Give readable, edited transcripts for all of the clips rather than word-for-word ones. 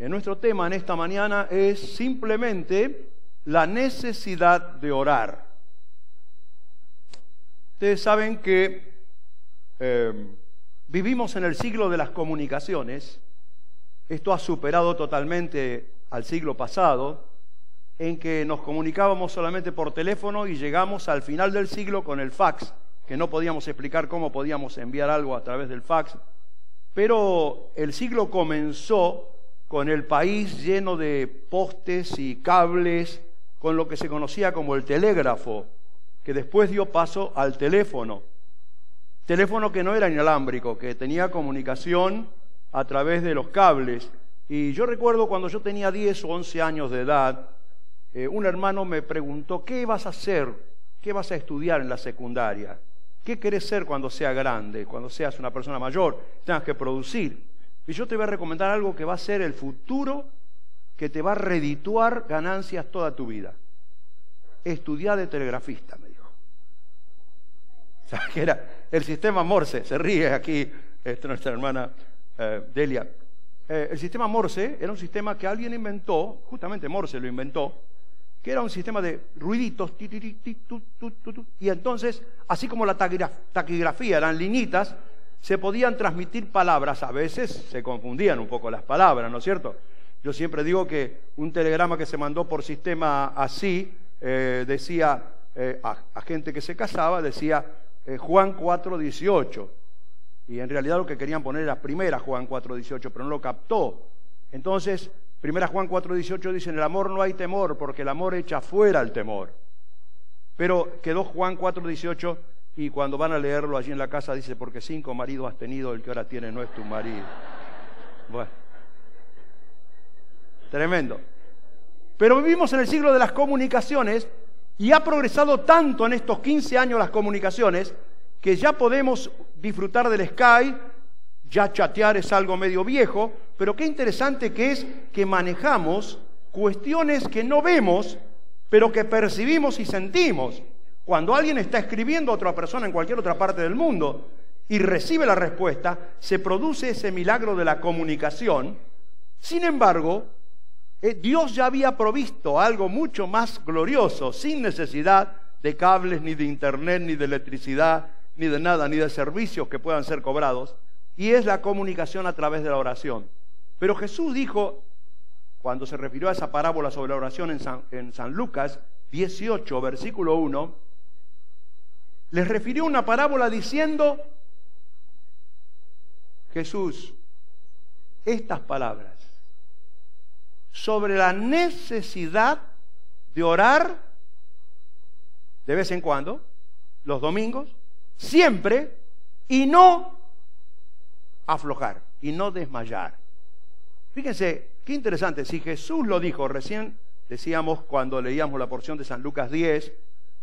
Nuestro tema en esta mañana es simplemente la necesidad de orar. Ustedes saben que vivimos en el siglo de las comunicaciones. Esto ha superado totalmente al siglo pasado, en que nos comunicábamos solamente por teléfono y llegamos al final del siglo con el fax, que no podíamos explicar cómo podíamos enviar algo a través del fax. Pero el siglo comenzó con el país lleno de postes y cables, con lo que se conocía como el telégrafo, que después dio paso al teléfono. Teléfono que no era inalámbrico, que tenía comunicación a través de los cables. Y yo recuerdo cuando yo tenía 10 o 11 años de edad, un hermano me preguntó, ¿qué vas a hacer? ¿Qué vas a estudiar en la secundaria? ¿Qué querés ser cuando seas grande? Cuando seas una persona mayor, tengas que producir. Y yo te voy a recomendar algo que va a ser el futuro, que te va a redituar ganancias toda tu vida. Estudiar de telegrafista, me dijo. O sea, que era el sistema Morse. Se ríe aquí nuestra hermana Delia. El sistema Morse era un sistema que alguien inventó, justamente Morse lo inventó, que era un sistema de ruiditos, y entonces, así como la taquigrafía eran liñitas, se podían transmitir palabras. A veces se confundían un poco las palabras, ¿no es cierto? Yo siempre digo que un telegrama que se mandó por sistema así, decía a gente que se casaba, decía Juan 4:18, y en realidad lo que querían poner era primera Juan 4:18, pero no lo captó. Entonces, primera Juan 4:18 dice, en el amor no hay temor, porque el amor echa fuera el temor. Pero quedó Juan 4:18, y cuando van a leerlo allí en la casa dice, porque 5 maridos has tenido, el que ahora tiene no es tu marido. Bueno, tremendo. Pero vivimos en el siglo de las comunicaciones, y ha progresado tanto en estos 15 años las comunicaciones, que ya podemos disfrutar del Skype. Ya chatear es algo medio viejo, pero qué interesante que es que manejamos cuestiones que no vemos, pero que percibimos y sentimos. Cuando alguien está escribiendo a otra persona en cualquier otra parte del mundo y recibe la respuesta, se produce ese milagro de la comunicación. Sin embargo, Dios ya había provisto algo mucho más glorioso, sin necesidad de cables, ni de internet, ni de electricidad, ni de nada, ni de servicios que puedan ser cobrados, y es la comunicación a través de la oración. Pero Jesús dijo, cuando se refirió a esa parábola sobre la oración en San Lucas 18, versículo 1, les refirió una parábola diciendo, Jesús, estas palabras sobre la necesidad de orar de vez en cuando, los domingos, siempre, y no aflojar, y no desmayar. Fíjense, qué interesante, si Jesús lo dijo, recién decíamos cuando leíamos la porción de San Lucas 10,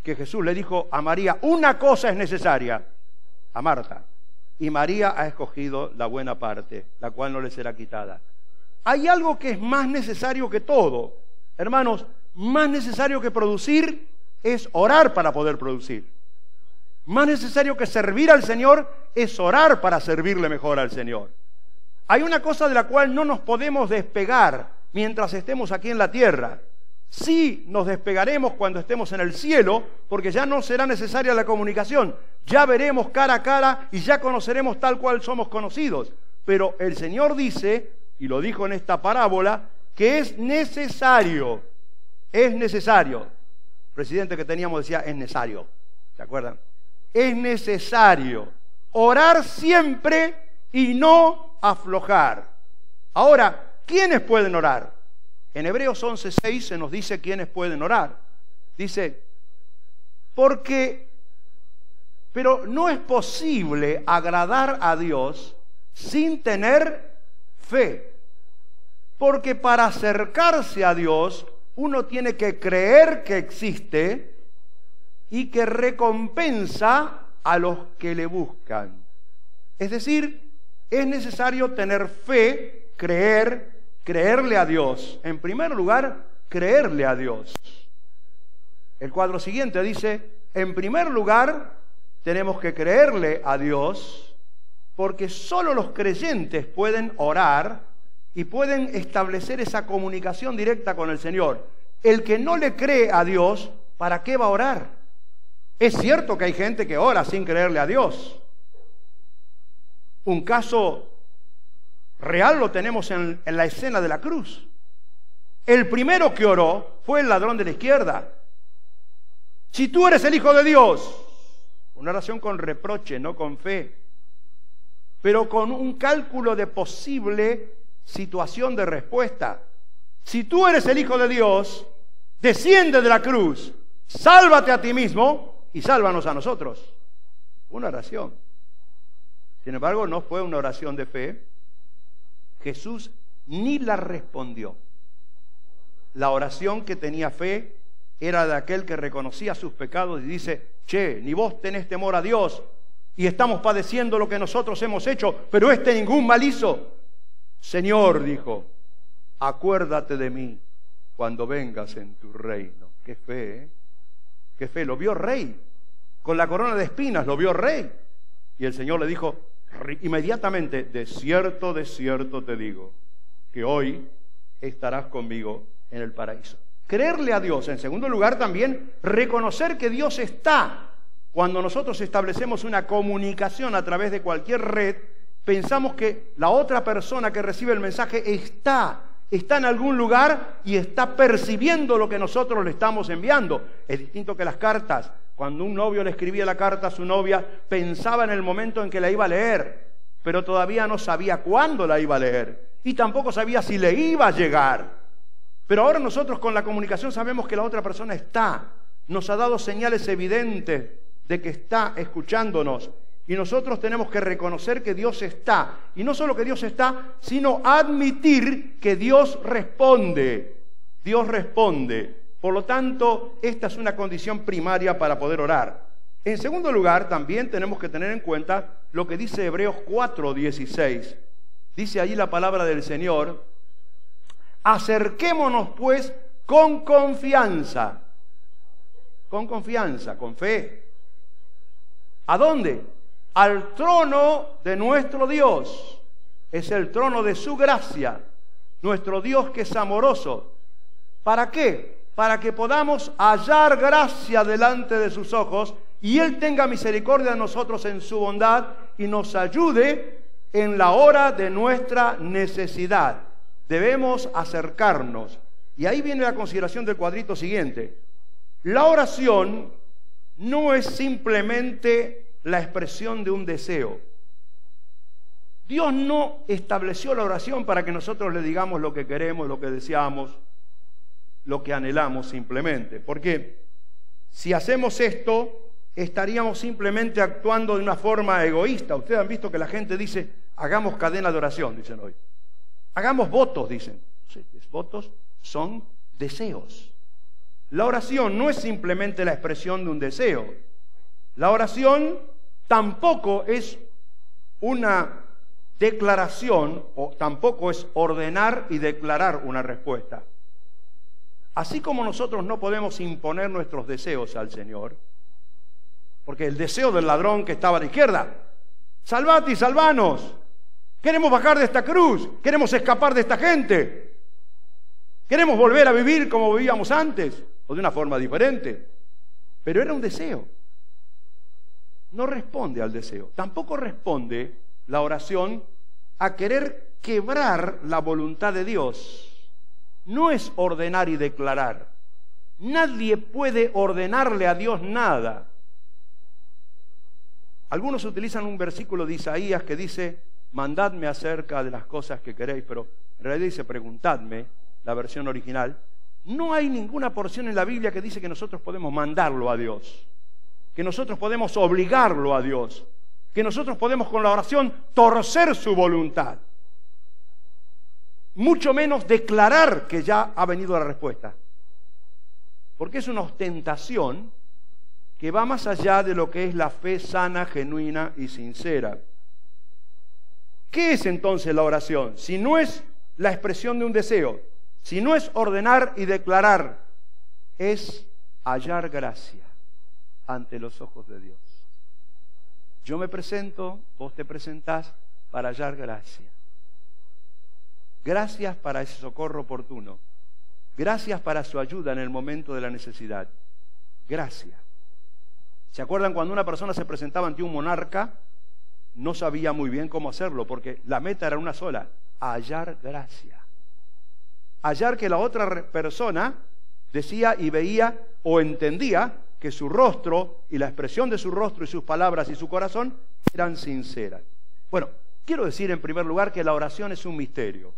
que Jesús le dijo a María, una cosa es necesaria, a Marta, y María ha escogido la buena parte, la cual no le será quitada. Hay algo que es más necesario que todo, hermanos, más necesario que producir es orar para poder producir. Más necesario que servir al Señor es orar para servirle mejor al Señor. Hay una cosa de la cual no nos podemos despegar mientras estemos aquí en la tierra. Sí nos despegaremos cuando estemos en el cielo, porque ya no será necesaria la comunicación. Ya veremos cara a cara y ya conoceremos tal cual somos conocidos. Pero el Señor dice, y lo dijo en esta parábola, que es necesario. Es necesario. El presidente que teníamos decía, es necesario. ¿Se acuerdan? Es necesario orar siempre y no aflojar. Ahora, ¿quiénes pueden orar? En Hebreos 11:6 se nos dice quiénes pueden orar. Dice, pero no es posible agradar a Dios sin tener fe. Porque para acercarse a Dios, uno tiene que creer que existe y que recompensa a los que le buscan. Es decir, es necesario tener fe, creerle a Dios. En primer lugar, creerle a Dios. El cuadro siguiente dice, en primer lugar, tenemos que creerle a Dios, porque solo los creyentes pueden orar y pueden establecer esa comunicación directa con el Señor. El que no le cree a Dios, ¿para qué va a orar? Es cierto que hay gente que ora sin creerle a Dios. Un caso real lo tenemos en la escena de la cruz. El primero que oró fue el ladrón de la izquierda. Si tú eres el Hijo de Dios, una oración con reproche, no con fe, pero con un cálculo de posible situación de respuesta. Si tú eres el Hijo de Dios, desciende de la cruz, sálvate a ti mismo y sálvanos a nosotros. Una oración. Sin embargo, no fue una oración de fe. Jesús ni la respondió. La oración que tenía fe era de aquel que reconocía sus pecados y dice: che, ni vos tenés temor a Dios y estamos padeciendo lo que nosotros hemos hecho, pero ningún mal hizo. Señor, dijo, acuérdate de mí cuando vengas en tu reino. Qué fe, ¿eh? Qué fe. Lo vio rey, con la corona de espinas, lo vio rey. Y el Señor le dijo inmediatamente: de cierto te digo, que hoy estarás conmigo en el paraíso. Creerle a Dios. En segundo lugar, también reconocer que Dios está. Cuando nosotros establecemos una comunicación a través de cualquier red, pensamos que la otra persona que recibe el mensaje está en algún lugar y está percibiendo lo que nosotros le estamos enviando. Es distinto que las cartas. Cuando un novio le escribía la carta a su novia, pensaba en el momento en que la iba a leer, pero todavía no sabía cuándo la iba a leer y tampoco sabía si le iba a llegar. Pero ahora nosotros con la comunicación sabemos que la otra persona está, nos ha dado señales evidentes de que está escuchándonos, y nosotros tenemos que reconocer que Dios está, y no solo que Dios está, sino admitir que Dios responde. Dios responde. Por lo tanto, esta es una condición primaria para poder orar. En segundo lugar, también tenemos que tener en cuenta lo que dice Hebreos 4:16. Dice allí la palabra del Señor: acerquémonos pues con confianza, con fe. ¿A dónde? Al trono de nuestro Dios. Es el trono de su gracia, nuestro Dios que es amoroso. ¿Para qué? Para que podamos hallar gracia delante de sus ojos y Él tenga misericordia de nosotros en su bondad y nos ayude en la hora de nuestra necesidad. Debemos acercarnos. Y ahí viene la consideración del cuadrito siguiente. La oración no es simplemente la expresión de un deseo. Dios no estableció la oración para que nosotros le digamos lo que queremos, lo que deseamos, lo que anhelamos simplemente. Porque si hacemos esto, estaríamos simplemente actuando de una forma egoísta. Ustedes han visto que la gente dice: hagamos cadena de oración, dicen hoy. Hagamos votos, dicen. Sí, votos son deseos. La oración no es simplemente la expresión de un deseo. La oración tampoco es una declaración, o tampoco es ordenar y declarar una respuesta. Así como nosotros no podemos imponer nuestros deseos al Señor, porque el deseo del ladrón que estaba a la izquierda: salvate y salvanos. Queremos bajar de esta cruz, queremos escapar de esta gente, queremos volver a vivir como vivíamos antes, o de una forma diferente. Pero era un deseo. No responde al deseo. Tampoco responde la oración a querer quebrar la voluntad de Dios. No es ordenar y declarar. Nadie puede ordenarle a Dios nada. Algunos utilizan un versículo de Isaías que dice: mandadme acerca de las cosas que queréis, pero en realidad dice: preguntadme, la versión original. No hay ninguna porción en la Biblia que dice que nosotros podemos mandarlo a Dios, que nosotros podemos obligarlo a Dios, que nosotros podemos con la oración torcer su voluntad, mucho menos declarar que ya ha venido la respuesta, porque es una ostentación que va más allá de lo que es la fe sana, genuina y sincera. ¿Qué es entonces la oración? Si no es la expresión de un deseo, si no es ordenar y declarar, es hallar gracia ante los ojos de Dios. Yo me presento, vos te presentás para hallar gracia. Gracias para ese socorro oportuno. Gracias para su ayuda en el momento de la necesidad. Gracias. ¿Se acuerdan cuando una persona se presentaba ante un monarca? No sabía muy bien cómo hacerlo, porque la meta era una sola: hallar gracia. Hallar que la otra persona decía y veía o entendía que su rostro y la expresión de su rostro y sus palabras y su corazón eran sinceras. Bueno, quiero decir en primer lugar que la oración es un misterio.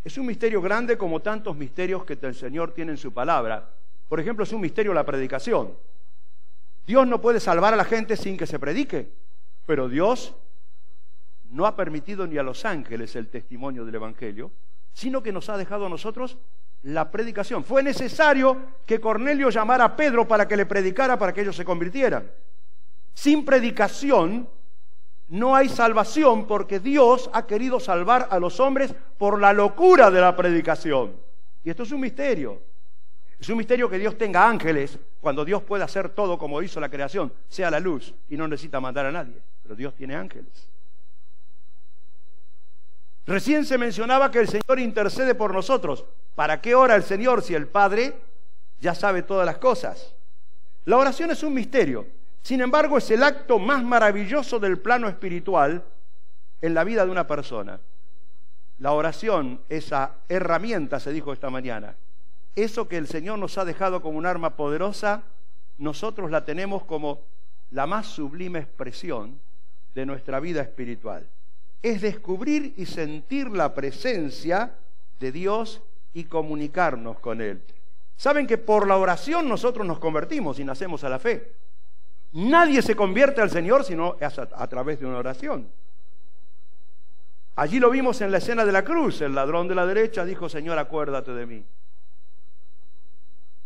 Es un misterio grande como tantos misterios que el Señor tiene en su palabra. Por ejemplo, es un misterio la predicación. Dios no puede salvar a la gente sin que se predique, pero Dios no ha permitido ni a los ángeles el testimonio del Evangelio, sino que nos ha dejado a nosotros la predicación. Fue necesario que Cornelio llamara a Pedro para que le predicara, para que ellos se convirtieran. Sin predicación no hay salvación, porque Dios ha querido salvar a los hombres por la locura de la predicación. Y esto es un misterio. Es un misterio que Dios tenga ángeles cuando Dios puede hacer todo como hizo la creación, sea la luz, y no necesita mandar a nadie. Pero Dios tiene ángeles. Recién se mencionaba que el Señor intercede por nosotros. ¿Para qué ora el Señor si el Padre ya sabe todas las cosas? La oración es un misterio. Sin embargo, es el acto más maravilloso del plano espiritual en la vida de una persona. La oración, esa herramienta, se dijo esta mañana, eso que el Señor nos ha dejado como un arma poderosa, nosotros la tenemos como la más sublime expresión de nuestra vida espiritual. Es descubrir y sentir la presencia de Dios y comunicarnos con Él. Saben que por la oración nosotros nos convertimos y nacemos a la fe. Nadie se convierte al Señor sino a través de una oración. Allí lo vimos en la escena de la cruz. El ladrón de la derecha dijo: Señor, acuérdate de mí.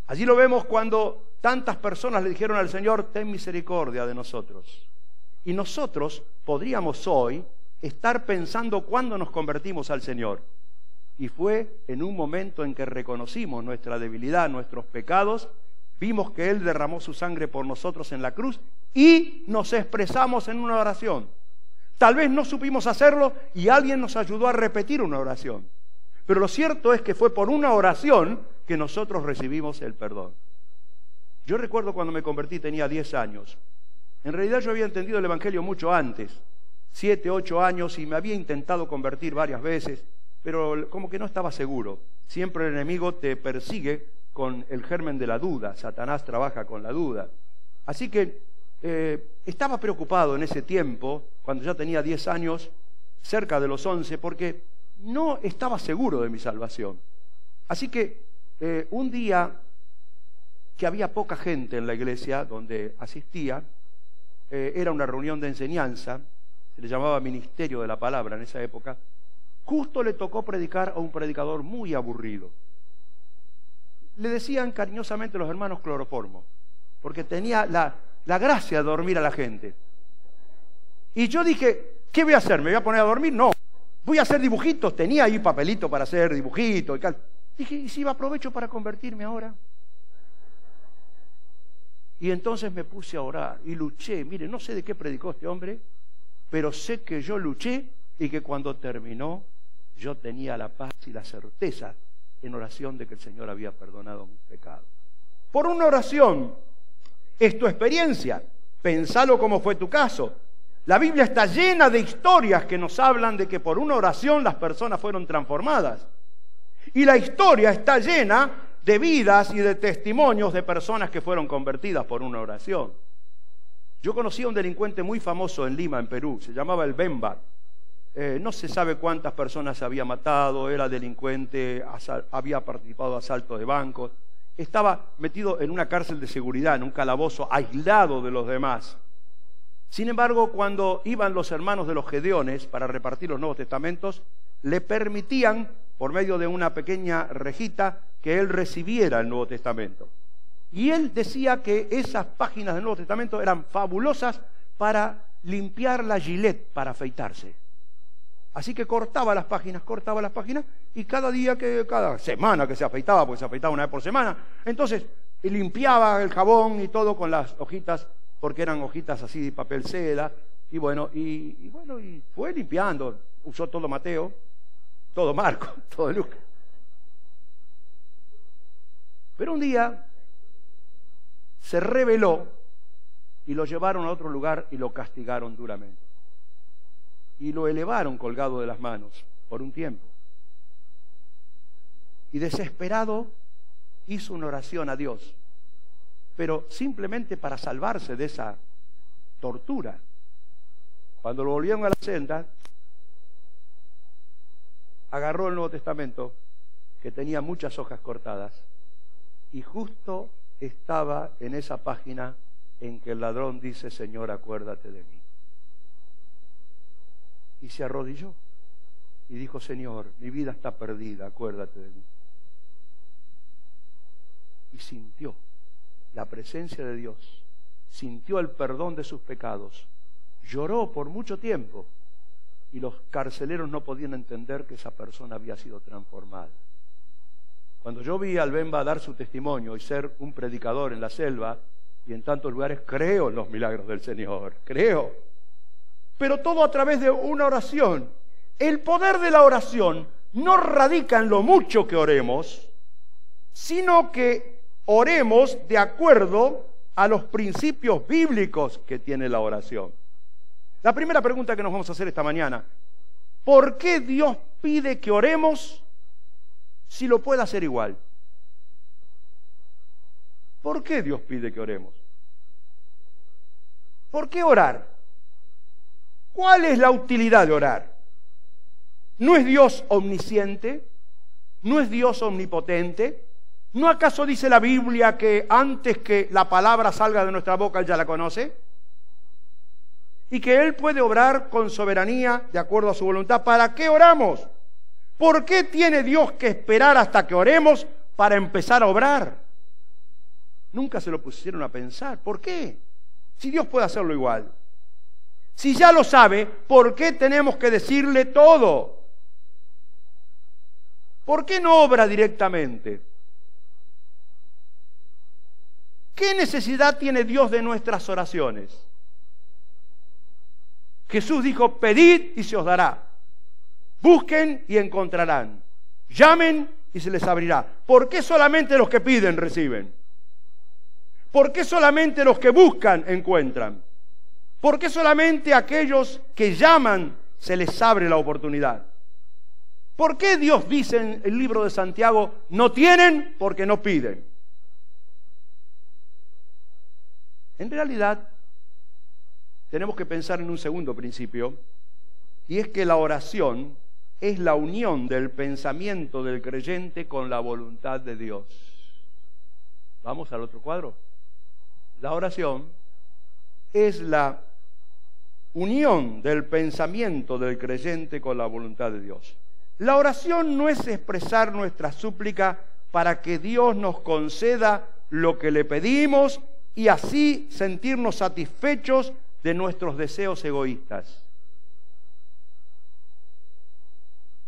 Allí lo vemos cuando tantas personas le dijeron al Señor: ten misericordia de nosotros. Y nosotros podríamos hoy estar pensando cuándo nos convertimos al Señor. Y fue en un momento en que reconocimos nuestra debilidad, nuestros pecados, vimos que Él derramó su sangre por nosotros en la cruz y nos expresamos en una oración. Tal vez no supimos hacerlo y alguien nos ayudó a repetir una oración. Pero lo cierto es que fue por una oración que nosotros recibimos el perdón. Yo recuerdo cuando me convertí, tenía 10 años. En realidad yo había entendido el Evangelio mucho antes, 7, 8 años, y me había intentado convertir varias veces, pero como que no estaba seguro. Siempre el enemigo te persigue con el germen de la duda. Satanás trabaja con la duda. Así que estaba preocupado en ese tiempo, cuando ya tenía 10 años, cerca de los 11, porque no estaba seguro de mi salvación. Así que un día que había poca gente en la iglesia donde asistía, era una reunión de enseñanza, se le llamaba Ministerio de la Palabra en esa época. Justo le tocó predicar a un predicador muy aburrido. Le decían cariñosamente los hermanos cloroformo, porque tenía la gracia de dormir a la gente. Y yo dije, ¿qué voy a hacer? ¿Me voy a poner a dormir? No, voy a hacer dibujitos. Tenía ahí papelito para hacer dibujitos y tal. Dije, ¿y si aprovecho para convertirme ahora? Y entonces me puse a orar y luché. Mire, no sé de qué predicó este hombre, pero sé que yo luché y que cuando terminó yo tenía la paz y la certeza en oración de que el Señor había perdonado mis pecados. Por una oración. Es tu experiencia. Pensalo como fue tu caso. La Biblia está llena de historias que nos hablan de que por una oración las personas fueron transformadas. Y la historia está llena de vidas y de testimonios de personas que fueron convertidas por una oración. Yo conocí a un delincuente muy famoso en Lima, en Perú. Se llamaba el Bemba. No se sabe cuántas personas había matado, era delincuente, había participado de asaltos de bancos, estaba metido en una cárcel de seguridad, en un calabozo, aislado de los demás. Sin embargo, cuando iban los hermanos de los Gedeones para repartir los Nuevos Testamentos, le permitían, por medio de una pequeña rejita, que él recibiera el Nuevo Testamento. Y él decía que esas páginas del Nuevo Testamento eran fabulosas para limpiar la Gillette, para afeitarse. Así que cortaba las páginas, y cada semana que se afeitaba, porque se afeitaba una vez por semana, entonces limpiaba el jabón y todo con las hojitas, porque eran hojitas así de papel seda, y fue limpiando, usó todo Mateo, todo Marcos, todo Lucas. Pero un día se rebeló y lo llevaron a otro lugar y lo castigaron duramente. Y lo elevaron colgado de las manos por un tiempo. Y desesperado hizo una oración a Dios, pero simplemente para salvarse de esa tortura. Cuando lo volvieron a la celda, agarró el Nuevo Testamento, que tenía muchas hojas cortadas, y justo estaba en esa página en que el ladrón dice: Señor, acuérdate de mí. Y se arrodilló y dijo: Señor, mi vida está perdida, acuérdate de mí. Y sintió la presencia de Dios, sintió el perdón de sus pecados, lloró por mucho tiempo, y los carceleros no podían entender que esa persona había sido transformada. Cuando yo vi al Bemba dar su testimonio y ser un predicador en la selva y en tantos lugares, creo en los milagros del Señor, creo. Pero todo a través de una oración. El poder de la oración no radica en lo mucho que oremos, sino que oremos de acuerdo a los principios bíblicos que tiene la oración. La primera pregunta que nos vamos a hacer esta mañana: ¿por qué Dios pide que oremos si lo puede hacer igual? ¿Por qué Dios pide que oremos? ¿Por qué orar? ¿Cuál es la utilidad de orar? ¿No es Dios omnisciente? ¿No es Dios omnipotente? ¿No acaso dice la Biblia que antes que la palabra salga de nuestra boca Él ya la conoce? Y que Él puede obrar con soberanía de acuerdo a su voluntad. ¿Para qué oramos? ¿Por qué tiene Dios que esperar hasta que oremos para empezar a obrar? Nunca se lo pusieron a pensar. ¿Por qué? Si Dios puede hacerlo igual. Si ya lo sabe, ¿por qué tenemos que decirle todo? ¿Por qué no obra directamente? ¿Qué necesidad tiene Dios de nuestras oraciones? Jesús dijo: pedid y se os dará. Busquen y encontrarán. Llamen y se les abrirá. ¿Por qué solamente los que piden reciben? ¿Por qué solamente los que buscan encuentran? ¿Por qué solamente aquellos que llaman se les abre la oportunidad? ¿Por qué Dios dice en el libro de Santiago: no tienen porque no piden? En realidad, tenemos que pensar en un segundo principio, y es que la oración es la unión del pensamiento del creyente con la voluntad de Dios. Vamos al otro cuadro. La oración es la unión del pensamiento del creyente con la voluntad de Dios. La oración no es expresar nuestra súplica para que Dios nos conceda lo que le pedimos y así sentirnos satisfechos de nuestros deseos egoístas.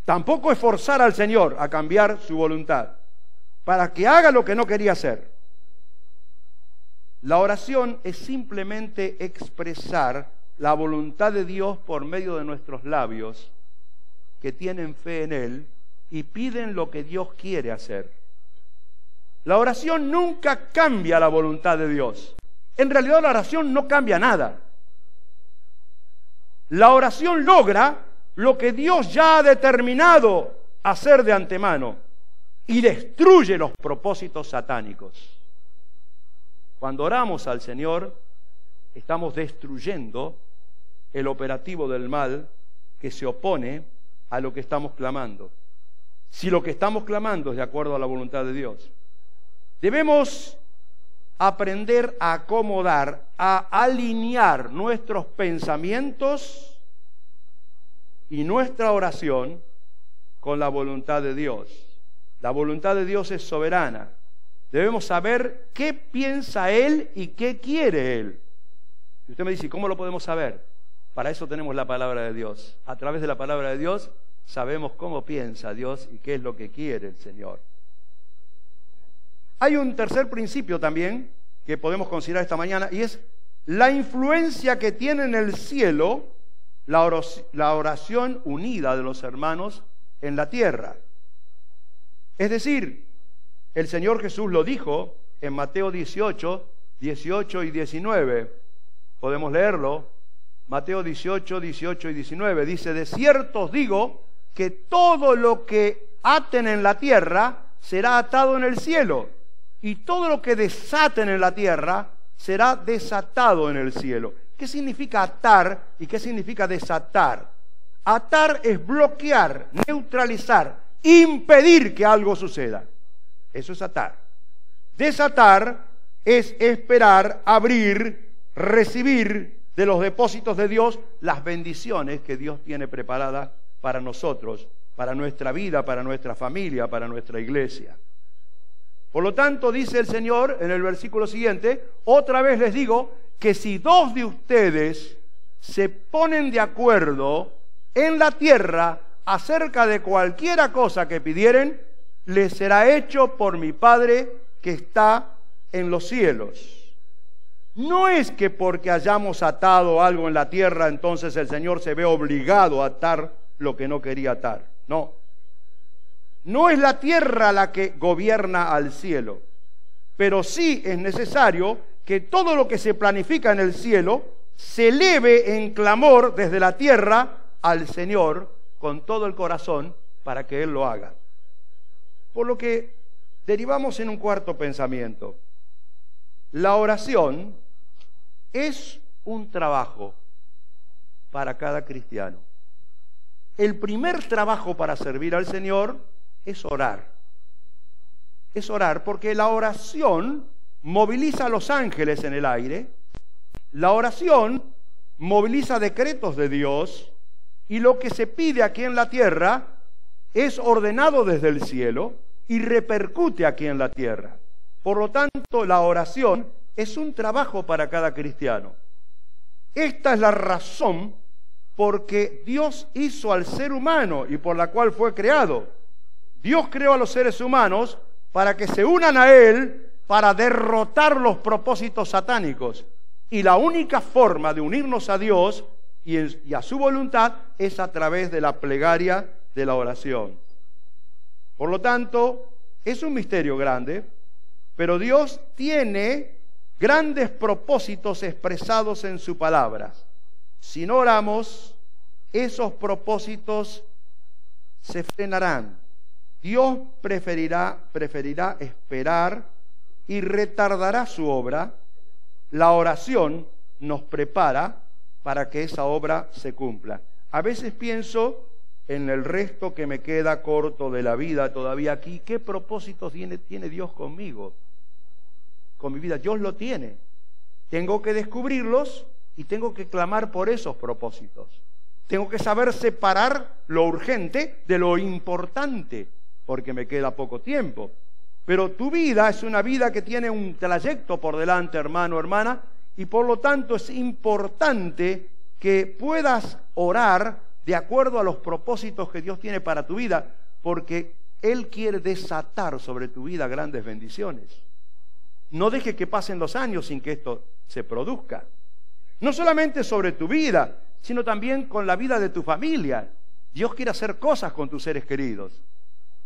Tampoco es forzar al Señor a cambiar su voluntad para que haga lo que no quería hacer. La oración es simplemente expresar la voluntad de Dios por medio de nuestros labios que tienen fe en Él y piden lo que Dios quiere hacer. La oración nunca cambia la voluntad de Dios. En realidad la oración no cambia nada. La oración logra lo que Dios ya ha determinado hacer de antemano y destruye los propósitos satánicos. Cuando oramos al Señor, estamos destruyendo el operativo del mal que se opone a lo que estamos clamando. Si lo que estamos clamando es de acuerdo a la voluntad de Dios, debemos aprender a acomodar, a alinear nuestros pensamientos y nuestra oración con la voluntad de Dios. La voluntad de Dios es soberana. Debemos saber qué piensa Él y qué quiere Él. Y usted me dice: ¿cómo lo podemos saber? Para eso tenemos la palabra de Dios. A través de la palabra de Dios sabemos cómo piensa Dios y qué es lo que quiere el Señor. Hay un tercer principio también que podemos considerar esta mañana, y es la influencia que tiene en el cielo la oración unida de los hermanos en la tierra. Es decir, el Señor Jesús lo dijo en Mateo 18, 18 y 19. Podemos leerlo. Mateo 18, 18 y 19. Dice: de cierto os digo que todo lo que aten en la tierra será atado en el cielo, y todo lo que desaten en la tierra será desatado en el cielo. ¿Qué significa atar y qué significa desatar? Atar es bloquear, neutralizar, impedir que algo suceda. Eso es atar. Desatar es esperar, abrir, recibir de los depósitos de Dios las bendiciones que Dios tiene preparadas para nosotros, para nuestra vida, para nuestra familia, para nuestra iglesia. Por lo tanto, dice el Señor en el versículo siguiente: otra vez les digo que si dos de ustedes se ponen de acuerdo en la tierra acerca de cualquiera cosa que pidieren, les será hecho por mi Padre que está en los cielos. No es que porque hayamos atado algo en la tierra, entonces el Señor se ve obligado a atar lo que no quería atar. No. No es la tierra la que gobierna al cielo, pero sí es necesario que todo lo que se planifica en el cielo se eleve en clamor desde la tierra al Señor con todo el corazón para que Él lo haga. Por lo que derivamos en un cuarto pensamiento. La oración es un trabajo para cada cristiano. El primer trabajo para servir al Señor es orar. Es orar porque la oración moviliza a los ángeles en el aire, la oración moviliza decretos de Dios, y lo que se pide aquí en la tierra es ordenado desde el cielo y repercute aquí en la tierra. Por lo tanto, la oración es un trabajo para cada cristiano. Esta es la razón por que Dios hizo al ser humano y por la cual fue creado. Dios creó a los seres humanos para que se unan a Él para derrotar los propósitos satánicos. Y la única forma de unirnos a Dios y a su voluntad es a través de la plegaria, de la oración. Por lo tanto, es un misterio grande, pero Dios tiene grandes propósitos expresados en su palabra. Si no oramos, esos propósitos se frenarán. Dios preferirá esperar y retardará su obra. La oración nos prepara para que esa obra se cumpla. A veces pienso en el resto que me queda corto de la vida todavía aquí. ¿Qué propósitos tiene Dios conmigo? Con mi vida. Dios lo tiene. Tengo que descubrirlos y tengo que clamar por esos propósitos. Tengo que saber separar lo urgente de lo importante, porque me queda poco tiempo. Pero tu vida es una vida que tiene un trayecto por delante, hermano, hermana, y por lo tanto es importante que puedas orar de acuerdo a los propósitos que Dios tiene para tu vida, porque Él quiere desatar sobre tu vida grandes bendiciones. No dejes que pasen los años sin que esto se produzca. No solamente sobre tu vida, sino también con la vida de tu familia. Dios quiere hacer cosas con tus seres queridos.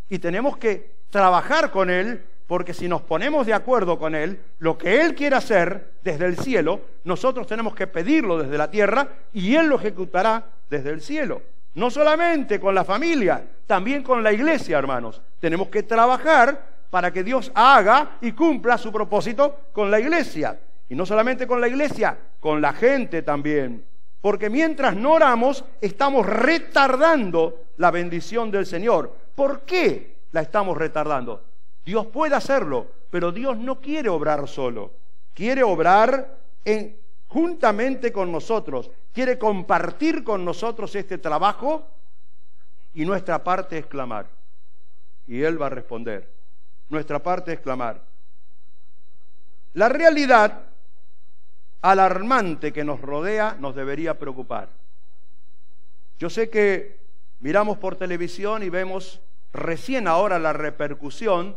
Y tenemos que trabajar con Él, porque si nos ponemos de acuerdo con Él, lo que Él quiere hacer desde el cielo, nosotros tenemos que pedirlo desde la tierra y Él lo ejecutará desde el cielo. No solamente con la familia, también con la iglesia, hermanos. Tenemos que trabajar para que Dios haga y cumpla su propósito con la iglesia. Y no solamente con la iglesia, con la gente también. Porque mientras no oramos, estamos retardando la bendición del Señor. ¿Por qué la estamos retardando? Dios puede hacerlo, pero Dios no quiere obrar solo. Quiere obrar juntamente con nosotros. Quiere compartir con nosotros este trabajo y nuestra parte es clamar. Y Él va a responder. Nuestra parte es clamar. La realidad alarmante que nos rodea nos debería preocupar. Yo sé que miramos por televisión y vemos recién ahora la repercusión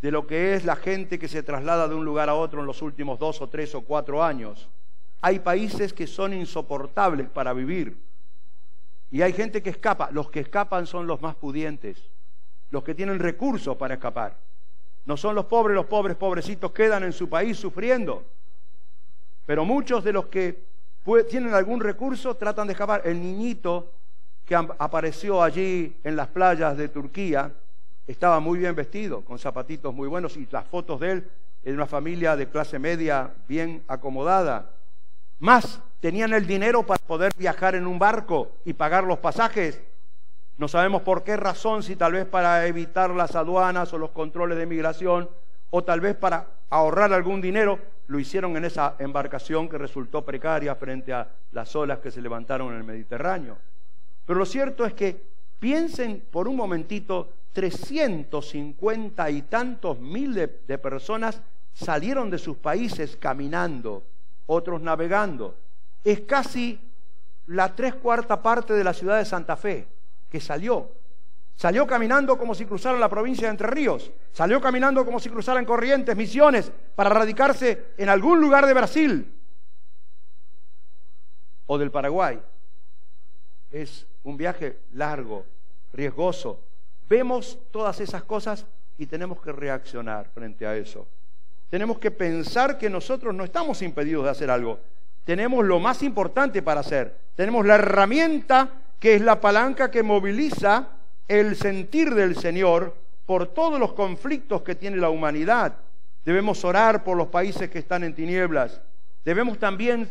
de lo que es la gente que se traslada de un lugar a otro en los últimos 2 o 3 o 4 años. Hay países que son insoportables para vivir. Y hay gente que escapa. Los que escapan son los más pudientes, los que tienen recursos para escapar. No son los pobres pobrecitos quedan en su país sufriendo. Pero muchos de los que tienen algún recurso tratan de escapar. El niñito que apareció allí en las playas de Turquía estaba muy bien vestido, con zapatitos muy buenos, y las fotos de él en una familia de clase media bien acomodada. Más, tenían el dinero para poder viajar en un barco y pagar los pasajes. No sabemos por qué razón, si tal vez para evitar las aduanas o los controles de migración, o tal vez para ahorrar algún dinero, lo hicieron en esa embarcación que resultó precaria frente a las olas que se levantaron en el Mediterráneo. Pero lo cierto es que piensen por un momentito, 350 y tantos mil de personas salieron de sus países caminando, otros navegando. Es casi la 3/4 parte de la ciudad de Santa Fe que salió. Salió caminando como si cruzaran la provincia de Entre Ríos. Salió caminando como si cruzaran Corrientes, Misiones, para radicarse en algún lugar de Brasil o del Paraguay. Es un viaje largo, riesgoso. Vemos todas esas cosas y tenemos que reaccionar frente a eso. Tenemos que pensar que nosotros no estamos impedidos de hacer algo. Tenemos lo más importante para hacer. Tenemos la herramienta que es la palanca que moviliza el sentir del Señor por todos los conflictos que tiene la humanidad. Debemos orar por los países que están en tinieblas. Debemos también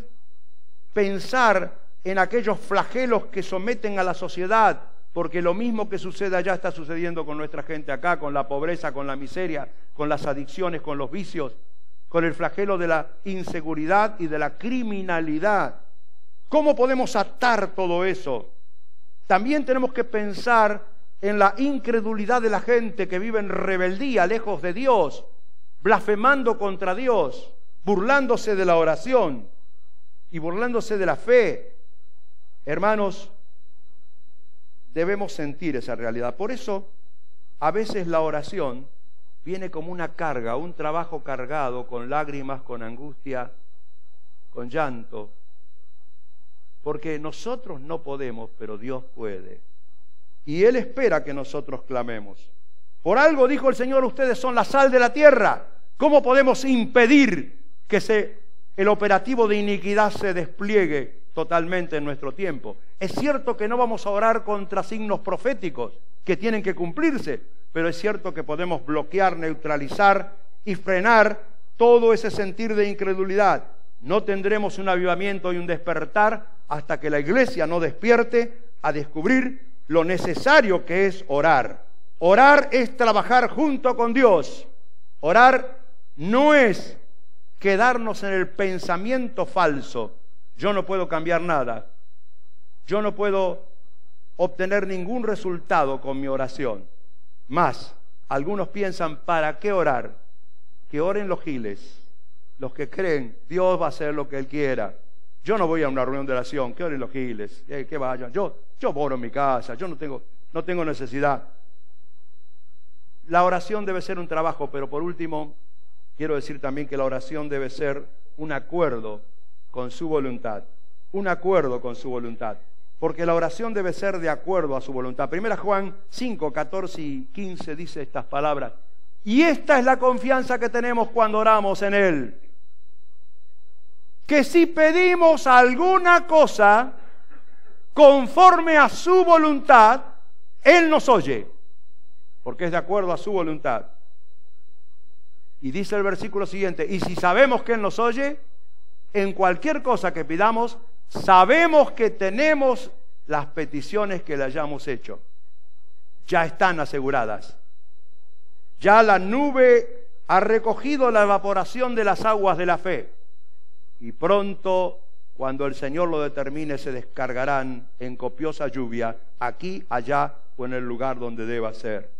pensar en aquellos flagelos que someten a la sociedad, porque lo mismo que sucede allá está sucediendo con nuestra gente acá, con la pobreza, con la miseria, con las adicciones, con los vicios, con el flagelo de la inseguridad y de la criminalidad. ¿Cómo podemos atar todo eso? También tenemos que pensar en la incredulidad de la gente que vive en rebeldía, lejos de Dios, blasfemando contra Dios, burlándose de la oración y burlándose de la fe. Hermanos, debemos sentir esa realidad. Por eso, a veces la oración viene como una carga, un trabajo cargado con lágrimas, con angustia, con llanto, porque nosotros no podemos, pero Dios puede. Y Él espera que nosotros clamemos. Por algo dijo el Señor, ustedes son la sal de la tierra. ¿Cómo podemos impedir que el operativo de iniquidad se despliegue totalmente en nuestro tiempo? Es cierto que no vamos a orar contra signos proféticos que tienen que cumplirse, pero es cierto que podemos bloquear, neutralizar y frenar todo ese sentir de incredulidad. No tendremos un avivamiento y un despertar hasta que la iglesia no despierte a descubrir lo necesario que es orar. Orar es trabajar junto con Dios. Orar no es quedarnos en el pensamiento falso. Yo no puedo cambiar nada. Yo no puedo obtener ningún resultado con mi oración. Más, algunos piensan, ¿para qué orar? Que oren los giles, los que creen, Dios va a hacer lo que Él quiera. Yo no voy a una reunión de oración, que oren los giles, que vayan. Yo oro en mi casa, yo no tengo necesidad. La oración debe ser un trabajo, pero por último, quiero decir también que la oración debe ser un acuerdo con su voluntad. Un acuerdo con su voluntad. Porque la oración debe ser de acuerdo a su voluntad. Primera Juan 5, 14 y 15 dice estas palabras. Y esta es la confianza que tenemos cuando oramos en Él. Que si pedimos alguna cosa conforme a su voluntad, Él nos oye. Porque es de acuerdo a su voluntad. Y dice el versículo siguiente, y si sabemos que Él nos oye, en cualquier cosa que pidamos, sabemos que tenemos las peticiones que le hayamos hecho. Ya están aseguradas. Ya la nube ha recogido la evaporación de las aguas de la fe. Y pronto, cuando el Señor lo determine, se descargarán en copiosa lluvia, aquí, allá o en el lugar donde deba ser.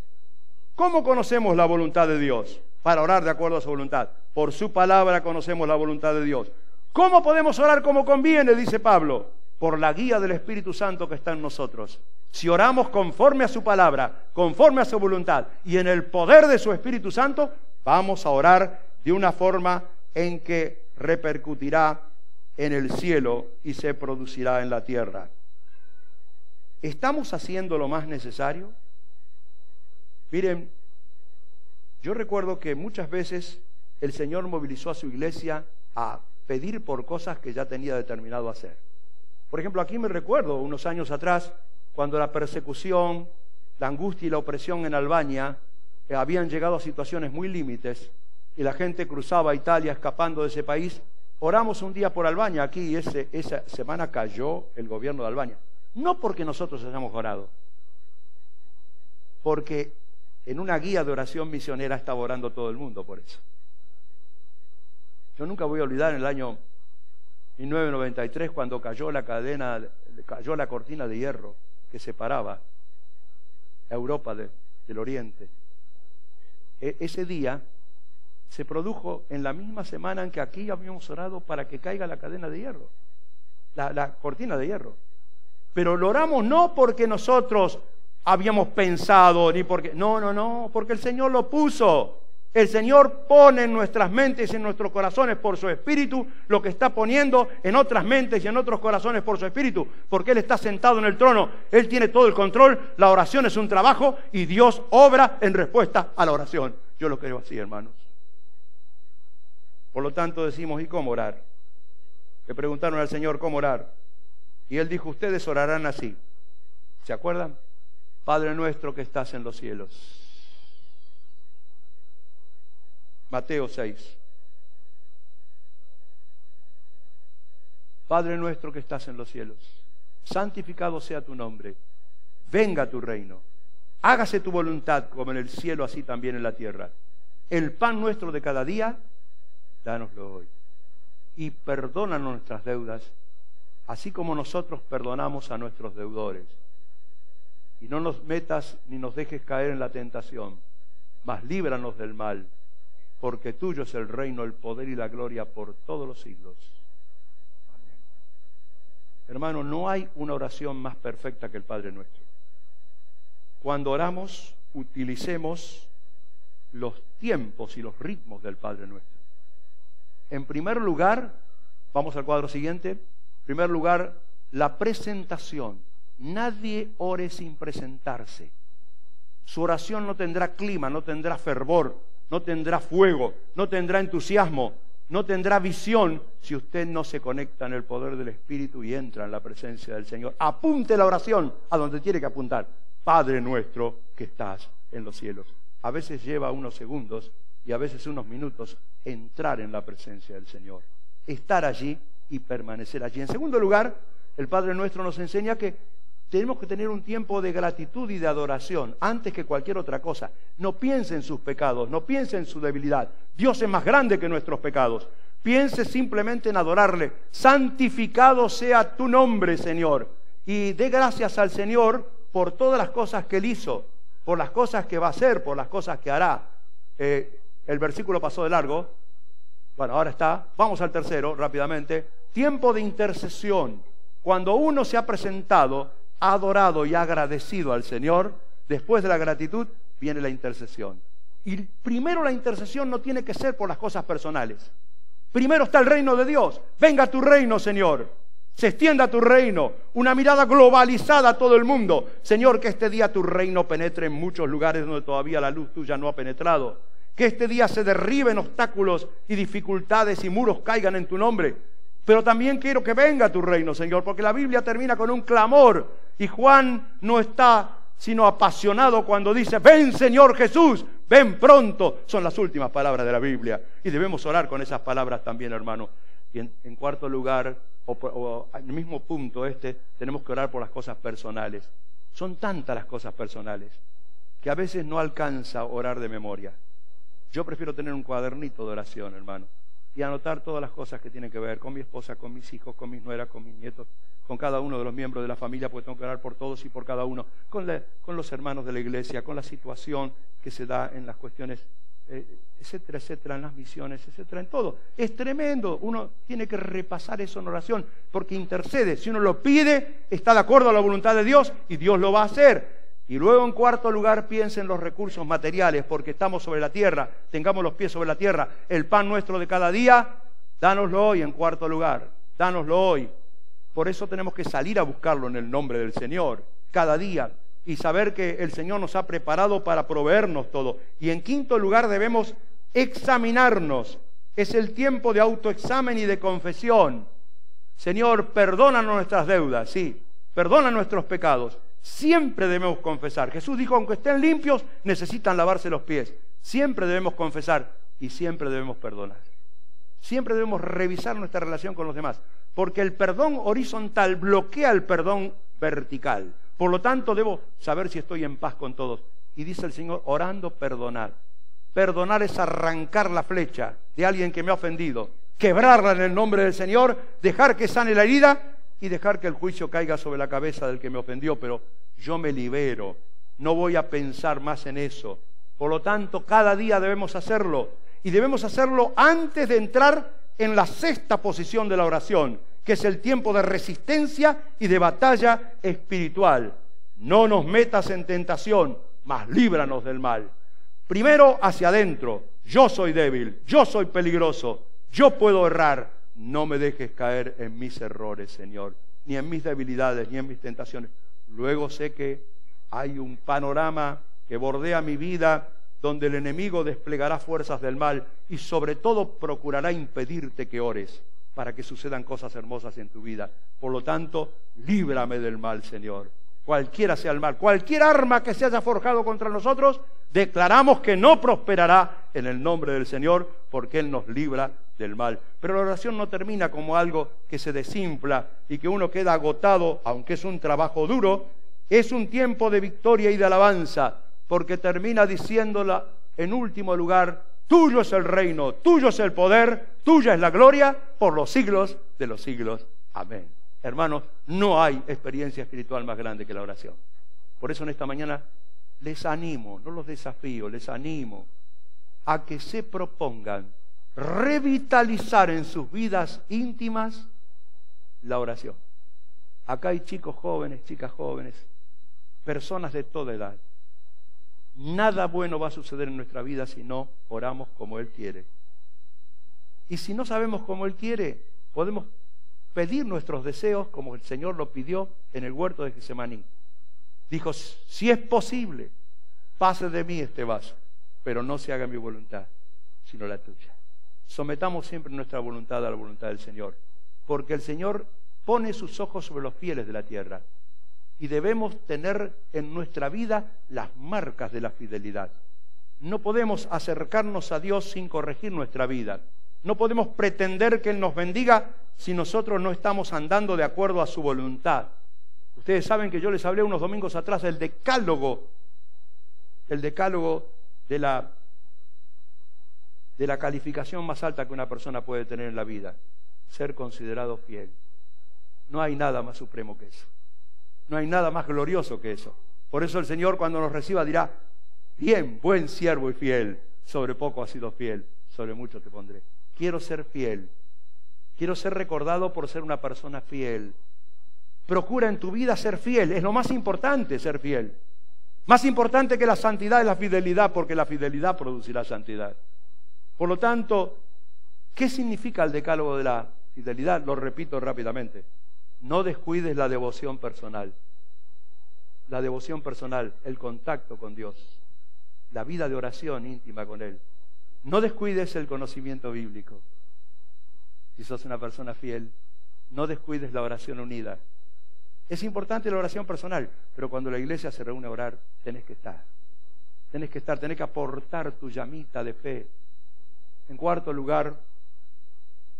¿Cómo conocemos la voluntad de Dios? Para orar de acuerdo a su voluntad. Por su palabra conocemos la voluntad de Dios. ¿Cómo podemos orar como conviene? Dice Pablo. Por la guía del Espíritu Santo que está en nosotros. Si oramos conforme a su palabra, conforme a su voluntad y en el poder de su Espíritu Santo, vamos a orar de una forma en que repercutirá en el cielo y se producirá en la tierra. ¿Estamos haciendo lo más necesario? Miren, yo recuerdo que muchas veces el Señor movilizó a su iglesia a pedir por cosas que ya tenía determinado hacer. Por ejemplo, aquí me recuerdo unos años atrás, cuando la persecución, la angustia y la opresión en Albania habían llegado a situaciones muy límites y la gente cruzaba Italia escapando de ese país. Oramos un día por Albania, aquí esa semana cayó el gobierno de Albania. No porque nosotros hayamos orado, porque en una guía de oración misionera estaba orando todo el mundo por eso. Yo nunca voy a olvidar en el año 1993 cuando cayó la cortina de hierro que separaba a Europa del Oriente. Ese día se produjo en la misma semana en que aquí habíamos orado para que caiga la cadena de hierro, la cortina de hierro. Pero lo oramos no porque nosotros habíamos pensado, ni porque... No, porque el Señor lo puso. El Señor pone en nuestras mentes y en nuestros corazones por su Espíritu lo que está poniendo en otras mentes y en otros corazones por su Espíritu, porque Él está sentado en el trono, Él tiene todo el control, la oración es un trabajo y Dios obra en respuesta a la oración. Yo lo creo así, hermanos. Por lo tanto decimos, ¿y cómo orar? Le preguntaron al Señor cómo orar y Él dijo, ustedes orarán así. ¿Se acuerdan? Padre nuestro que estás en los cielos. Mateo 6. Padre nuestro que estás en los cielos, santificado sea tu nombre, venga tu reino, hágase tu voluntad como en el cielo, así también en la tierra. El pan nuestro de cada día, dánoslo hoy. Y perdónanos nuestras deudas, así como nosotros perdonamos a nuestros deudores. Y no nos metas ni nos dejes caer en la tentación, mas líbranos del mal, porque tuyo es el reino, el poder y la gloria por todos los siglos. Amén. Hermano, no hay una oración más perfecta que el Padre Nuestro. Cuando oramos, utilicemos los tiempos y los ritmos del Padre Nuestro. En primer lugar, vamos al cuadro siguiente, en primer lugar, la presentación. Nadie ore sin presentarse. Su oración no tendrá clima, no tendrá fervor, no tendrá fuego, no tendrá entusiasmo, no tendrá visión si usted no se conecta en el poder del Espíritu y entra en la presencia del Señor. Apunte la oración a donde tiene que apuntar. Padre nuestro que estás en los cielos. A veces lleva unos segundos y a veces unos minutos entrar en la presencia del Señor. Estar allí y permanecer allí. En segundo lugar, el Padre nuestro nos enseña que tenemos que tener un tiempo de gratitud y de adoración antes que cualquier otra cosa. No piense en sus pecados, no piense en su debilidad. Dios es más grande que nuestros pecados. Piense simplemente en adorarle. Santificado sea tu nombre, Señor. Y dé gracias al Señor por todas las cosas que Él hizo, por las cosas que va a hacer, por las cosas que hará. El versículo pasó de largo. Bueno, ahora está. Vamos al tercero, rápidamente. Tiempo de intercesión. Cuando uno se ha presentado, ha adorado y ha agradecido al Señor, después de la gratitud viene la intercesión. Y primero la intercesión no tiene que ser por las cosas personales. Primero está el reino de Dios. Venga tu reino, Señor. Se extienda tu reino. Una mirada globalizada a todo el mundo. Señor, que este día tu reino penetre en muchos lugares donde todavía la luz tuya no ha penetrado. Que este día se derriben obstáculos y dificultades y muros caigan en tu nombre. Pero también quiero que venga tu reino, Señor, porque la Biblia termina con un clamor. Y Juan no está sino apasionado cuando dice, ven Señor Jesús, ven pronto. Son las últimas palabras de la Biblia. Y debemos orar con esas palabras también, hermano. Y en cuarto lugar, o al mismo punto tenemos que orar por las cosas personales. Son tantas las cosas personales que a veces no alcanza orar de memoria. Yo prefiero tener un cuadernito de oración, hermano, y anotar todas las cosas que tienen que ver con mi esposa, con mis hijos, con mis nueras, con mis nietos, con cada uno de los miembros de la familia, porque tengo que orar por todos y por cada uno, con los hermanos de la iglesia, con la situación que se da en las cuestiones, etcétera, etcétera, en las misiones, etcétera, en todo. Es tremendo, uno tiene que repasar eso en oración, porque intercede. Si uno lo pide, está de acuerdo a la voluntad de Dios y Dios lo va a hacer. Y luego, en cuarto lugar, piensa en los recursos materiales, porque estamos sobre la tierra, tengamos los pies sobre la tierra. El pan nuestro de cada día, dánoslo hoy. En cuarto lugar, dánoslo hoy. Por eso tenemos que salir a buscarlo en el nombre del Señor. cada día y saber que el Señor nos ha preparado para proveernos todo. Y en quinto lugar debemos examinarnos. Es el tiempo de autoexamen y de confesión. Señor, perdónanos nuestras deudas, sí, perdona nuestros pecados. Siempre debemos confesar. Jesús dijo, aunque estén limpios, necesitan lavarse los pies. Siempre debemos confesar y siempre debemos perdonar. Siempre debemos revisar nuestra relación con los demás, porque el perdón horizontal bloquea el perdón vertical. Por lo tanto, debo saber si estoy en paz con todos. Y dice el Señor, orando, perdonad. Perdonar es arrancar la flecha de alguien que me ha ofendido, quebrarla en el nombre del Señor, dejar que sane la herida y dejar que el juicio caiga sobre la cabeza del que me ofendió, pero yo me libero, no voy a pensar más en eso. Por lo tanto, cada día debemos hacerlo, y debemos hacerlo antes de entrar en la sexta posición de la oración, que es el tiempo de resistencia y de batalla espiritual. No nos metas en tentación, mas líbranos del mal. Primero hacia adentro, yo soy débil, yo soy peligroso, yo puedo errar. No me dejes caer en mis errores, Señor, ni en mis debilidades, ni en mis tentaciones. Luego sé que hay un panorama que bordea mi vida, donde el enemigo desplegará fuerzas del mal y sobre todo procurará impedirte que ores para que sucedan cosas hermosas en tu vida. Por lo tanto, líbrame del mal, Señor. Cualquiera sea el mal, cualquier arma que se haya forjado contra nosotros, declaramos que no prosperará en el nombre del Señor, porque Él nos libra del mal. Pero la oración no termina como algo que se desinfla y que uno queda agotado, aunque es un trabajo duro. Es un tiempo de victoria y de alabanza, porque termina diciéndola en último lugar, tuyo es el reino, tuyo es el poder, tuya es la gloria, por los siglos de los siglos. Amén. Hermanos, no hay experiencia espiritual más grande que la oración. Por eso en esta mañana les animo, no los desafío, les animo a que se propongan revitalizar en sus vidas íntimas la oración. Acá hay chicos jóvenes, chicas jóvenes, personas de toda edad. Nada bueno va a suceder en nuestra vida si no oramos como Él quiere. Y si no sabemos cómo Él quiere, podemos pedir nuestros deseos como el Señor lo pidió en el huerto de Getsemaní. Dijo, si es posible, pase de mí este vaso, pero no se haga mi voluntad, sino la tuya. Sometamos siempre nuestra voluntad a la voluntad del Señor, porque el Señor pone sus ojos sobre los fieles de la tierra y debemos tener en nuestra vida las marcas de la fidelidad. No podemos acercarnos a Dios sin corregir nuestra vida. No podemos pretender que Él nos bendiga si nosotros no estamos andando de acuerdo a su voluntad. Ustedes saben que yo les hablé unos domingos atrás del decálogo de la calificación más alta que una persona puede tener en la vida, ser considerado fiel. No hay nada más supremo que eso. No hay nada más glorioso que eso. Por eso el Señor cuando nos reciba dirá, bien, buen siervo y fiel, sobre poco has sido fiel, sobre mucho te pondré. Quiero ser fiel. Quiero ser recordado por ser una persona fiel. Procura en tu vida ser fiel. Es lo más importante, ser fiel. Más importante que la santidad es la fidelidad, porque la fidelidad producirá santidad. Por lo tanto, ¿qué significa el decálogo de la fidelidad? Lo repito rápidamente. No descuides la devoción personal. La devoción personal, el contacto con Dios, la vida de oración íntima con Él. No descuides el conocimiento bíblico. Si sos una persona fiel, no descuides la oración unida. Es importante la oración personal, pero cuando la iglesia se reúne a orar, tenés que estar. Tenés que aportar tu llamita de fe. En cuarto lugar,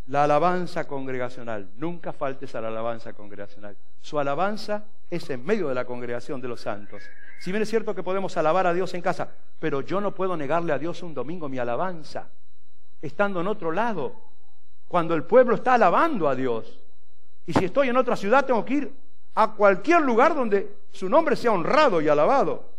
la alabanza congregacional. Nunca faltes a la alabanza congregacional. Su alabanza es en medio de la congregación de los santos. Si bien es cierto que podemos alabar a Dios en casa, pero yo no puedo negarle a Dios un domingo mi alabanza, estando en otro lado, cuando el pueblo está alabando a Dios. Y si estoy en otra ciudad, tengo que ir a cualquier lugar donde su nombre sea honrado y alabado.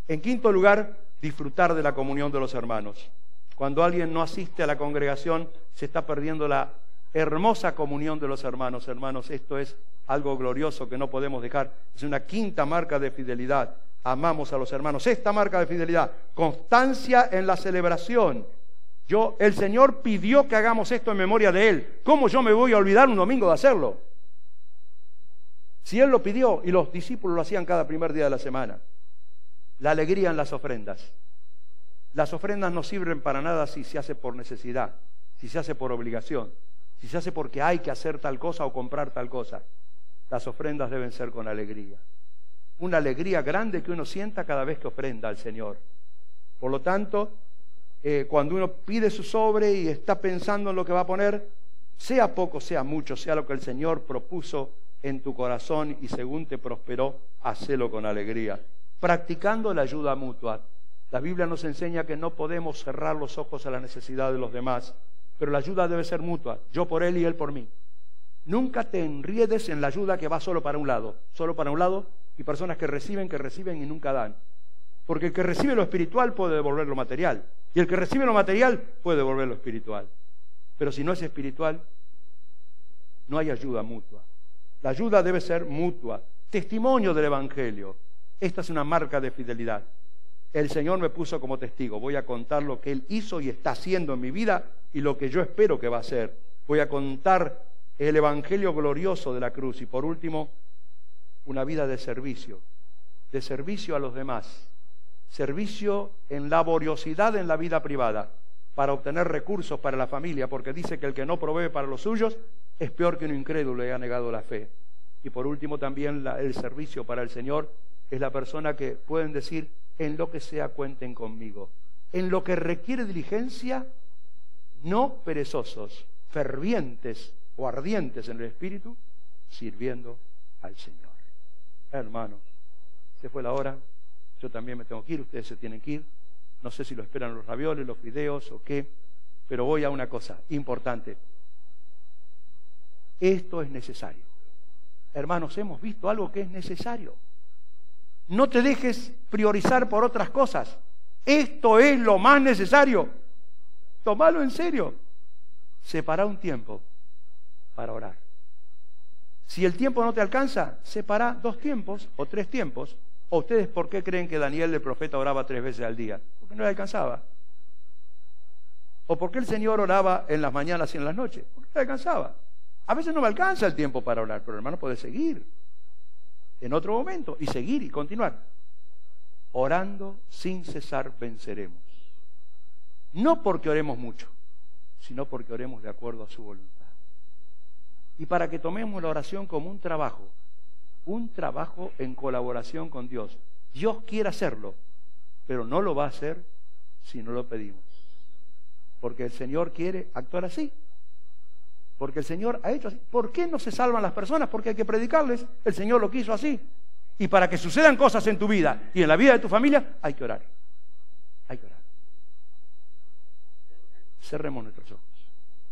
En quinto lugar, disfrutar de la comunión de los hermanos. Cuando alguien no asiste a la congregación, se está perdiendo la hermosa comunión de los hermanos. Hermanos, esto es algo glorioso que no podemos dejar. Es una quinta marca de fidelidad. Amamos a los hermanos. Esta marca de fidelidad, constancia en la celebración. El Señor pidió que hagamos esto en memoria de Él. ¿Cómo yo me voy a olvidar un domingo de hacerlo? Si Él lo pidió, y los discípulos lo hacían cada primer día de la semana. La alegría en las ofrendas. Las ofrendas no sirven para nada si se hace por necesidad, si se hace por obligación, si se hace porque hay que hacer tal cosa o comprar tal cosa. Las ofrendas deben ser con alegría. Una alegría grande que uno sienta cada vez que ofrenda al Señor. Por lo tanto, cuando uno pide su sobre y está pensando en lo que va a poner, sea poco, sea mucho, sea lo que el Señor propuso en tu corazón y según te prosperó, hacelo con alegría. Practicando la ayuda mutua. La Biblia nos enseña que no podemos cerrar los ojos a la necesidad de los demás, pero la ayuda debe ser mutua, yo por él y él por mí. Nunca te enriedes en la ayuda que va solo para un lado, y personas que reciben y nunca dan. Porque el que recibe lo espiritual puede devolver lo material, y el que recibe lo material puede devolver lo espiritual. Pero si no es espiritual, no hay ayuda mutua. La ayuda debe ser mutua, testimonio del Evangelio. Esta es una marca de fidelidad. El Señor me puso como testigo. Voy a contar lo que Él hizo y está haciendo en mi vida y lo que yo espero que va a hacer. Voy a contar el Evangelio glorioso de la cruz. Y por último, una vida de servicio a los demás. Servicio en laboriosidad en la vida privada, para obtener recursos para la familia, porque dice que el que no provee para los suyos es peor que un incrédulo y ha negado la fe. Y por último también el servicio para el Señor es la persona que pueden decir, en lo que sea cuenten conmigo. En lo que requiere diligencia, no perezosos, fervientes o ardientes en el Espíritu, sirviendo al Señor. Hermanos, se fue la hora, yo también me tengo que ir, ustedes se tienen que ir. No sé si lo esperan los ravioles, los fideos o qué, pero voy a una cosa importante. Esto es necesario. Hermanos, hemos visto algo que es necesario. No te dejes priorizar por otras cosas. Esto es lo más necesario. Tómalo en serio. Separa un tiempo para orar. Si el tiempo no te alcanza, separa 2 tiempos o 3 tiempos. ¿O ustedes por qué creen que Daniel el profeta oraba 3 veces al día? Porque no le alcanzaba. ¿O por qué el Señor oraba en las mañanas y en las noches? Porque no le alcanzaba. A veces no me alcanza el tiempo para orar, pero hermano puede seguir en otro momento y seguir y continuar. Orando sin cesar venceremos. No porque oremos mucho, sino porque oremos de acuerdo a su voluntad. Y para que tomemos la oración como un trabajo en colaboración con Dios. Dios quiere hacerlo, pero no lo va a hacer si no lo pedimos. Porque el Señor quiere actuar así. Porque el Señor ha hecho así. ¿Por qué no se salvan las personas? Porque hay que predicarles. El Señor lo quiso así. Y para que sucedan cosas en tu vida y en la vida de tu familia, hay que orar. Hay que orar. Cerremos nuestros ojos.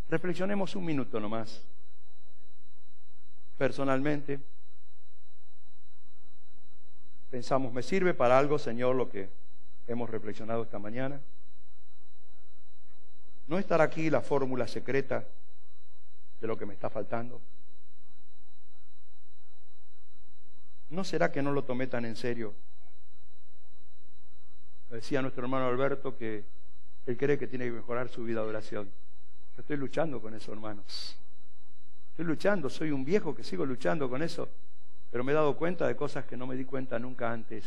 Reflexionemos un minuto nomás. Personalmente, pensamos, ¿me sirve para algo, Señor, lo que hemos reflexionado esta mañana? ¿No estará aquí la fórmula secreta de lo que me está faltando? ¿No será que no lo tomé tan en serio? Decía nuestro hermano Alberto que él cree que tiene que mejorar su vida de oración. Yo estoy luchando con eso, hermanos. Estoy luchando, soy un viejo que sigo luchando con eso, pero me he dado cuenta de cosas que no me di cuenta nunca antes.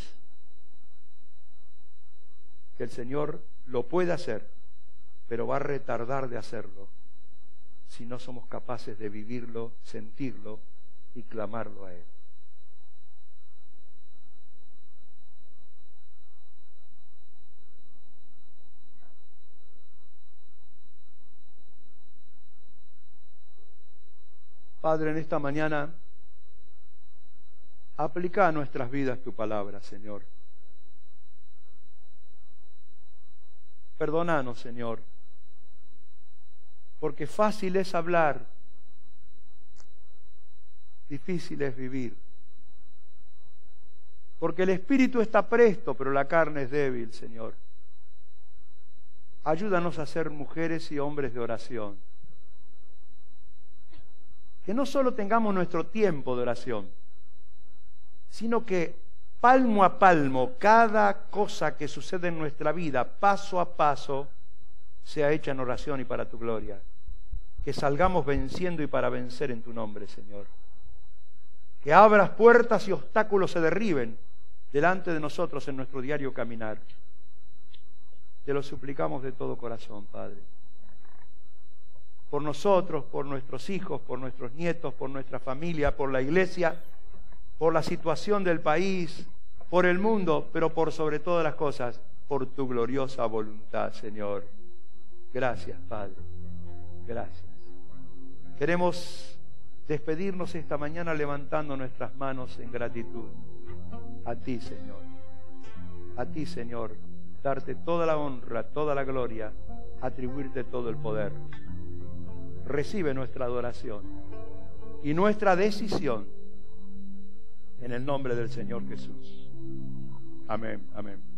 Que el Señor lo puede hacer, pero va a retardar de hacerlo si no somos capaces de vivirlo, sentirlo y clamarlo a Él. Padre, en esta mañana, aplica a nuestras vidas tu palabra, Señor. Perdónanos, Señor, porque fácil es hablar, difícil es vivir. Porque el espíritu está presto, pero la carne es débil, Señor. Ayúdanos a ser mujeres y hombres de oración. Que no solo tengamos nuestro tiempo de oración, sino que palmo a palmo, cada cosa que sucede en nuestra vida, paso a paso, sea hecha en oración y para tu gloria. Que salgamos venciendo y para vencer en tu nombre, Señor. que abras puertas y obstáculos se derriben delante de nosotros en nuestro diario caminar. Te lo suplicamos de todo corazón, Padre. Por nosotros, por nuestros hijos, por nuestros nietos, por nuestra familia, por la iglesia, por la situación del país, por el mundo, pero por sobre todas las cosas, por tu gloriosa voluntad, Señor. Gracias, Padre. Gracias. Queremos despedirnos esta mañana levantando nuestras manos en gratitud. A ti, Señor. A ti, Señor. Darte toda la honra, toda la gloria, atribuirte todo el poder. Recibe nuestra adoración y nuestra decisión en el nombre del Señor Jesús. Amén, amén.